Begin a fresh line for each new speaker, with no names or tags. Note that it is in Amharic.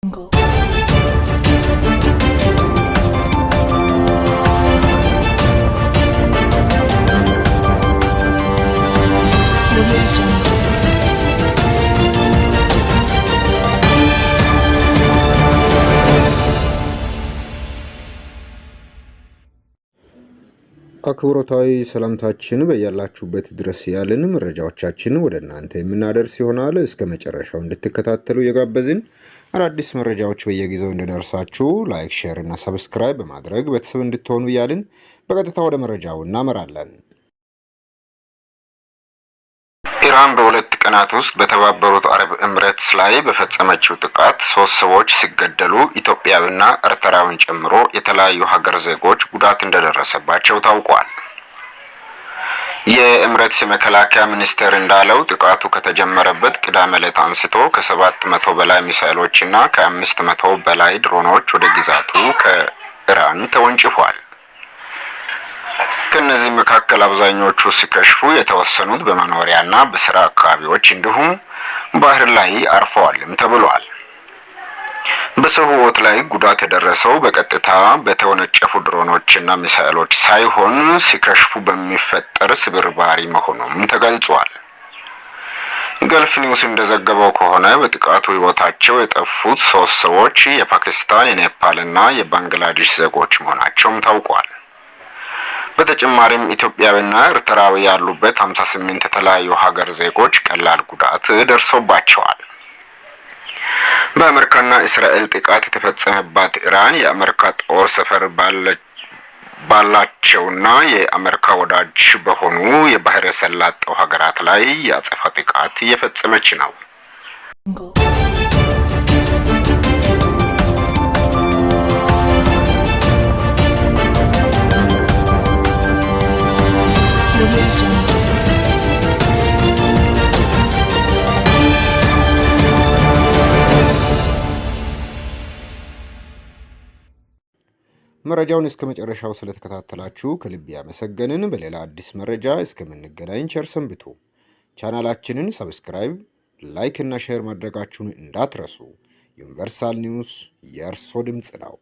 Jungle.
አክብሮታዊ ሰላምታችን በያላችሁበት ድረስ ያለን መረጃዎቻችን ወደ እናንተ የምናደርስ ይሆናል። እስከ መጨረሻው እንድትከታተሉ የጋበዝን። አዳዲስ መረጃዎች በየጊዜው እንዲደርሳችሁ ላይክ፣ ሼር እና ሰብስክራይብ በማድረግ ቤተሰብ እንድትሆኑ ያልን በቀጥታ ወደ መረጃው እናመራለን። ኢራን በሁለት ቀናት ውስጥ በተባበሩት አረብ ኤምሬትስ ላይ በፈጸመችው ጥቃት 3 ሰዎች ሲገደሉ ኢትዮጵያዊና ኤርትራዊን ጨምሮ የተለያዩ ሀገር ዜጎች ጉዳት እንደደረሰባቸው ታውቋል። የኤምሬትስ መከላከያ ሚኒስቴር እንዳለው ጥቃቱ ከተጀመረበት ቅዳሜ ዕለት አንስቶ ከ700 በላይ ሚሳኤሎችና ከ500 በላይ ድሮኖች ወደ ግዛቱ ከኢራን ተወንጭፏል። ከነዚህ መካከል አብዛኞቹ ሲከሽፉ የተወሰኑት በመኖሪያና በስራ አካባቢዎች እንዲሁም ባህር ላይ አርፈዋልም ተብሏል። በሰው ሕይወት ላይ ጉዳት የደረሰው በቀጥታ በተወነጨፉ ድሮኖችና ሚሳኤሎች ሳይሆን ሲከሽፉ በሚፈጠር ስብርባሪ መሆኑም ተገልጿል። ገልፍ ኒውስ እንደዘገበው ከሆነ በጥቃቱ ሕይወታቸው የጠፉት 3 ሰዎች የፓኪስታን፣ የኔፓልና የባንግላዴሽ ዜጎች መሆናቸውም ታውቋል። በተጨማሪም ኢትዮጵያዊና ኤርትራዊ ያሉበት 58 የተለያዩ ሀገር ዜጎች ቀላል ጉዳት ደርሶባቸዋል። በአሜሪካና እስራኤል ጥቃት የተፈጸመባት ኢራን የአሜሪካ ጦር ሰፈር ባላቸውና የአሜሪካ ወዳጅ በሆኑ የባህረ ሰላጤው ሀገራት ላይ የአጸፋ ጥቃት እየፈጸመች ነው። መረጃውን እስከ መጨረሻው ስለተከታተላችሁ ከልብ ያመሰገንን። በሌላ አዲስ መረጃ እስከምንገናኝ ቸር ሰንብቱ። ቻናላችንን ሰብስክራይብ፣ ላይክ እና ሼር ማድረጋችሁን እንዳትረሱ። ዩኒቨርሳል ኒውስ የእርሶ ድምጽ ነው።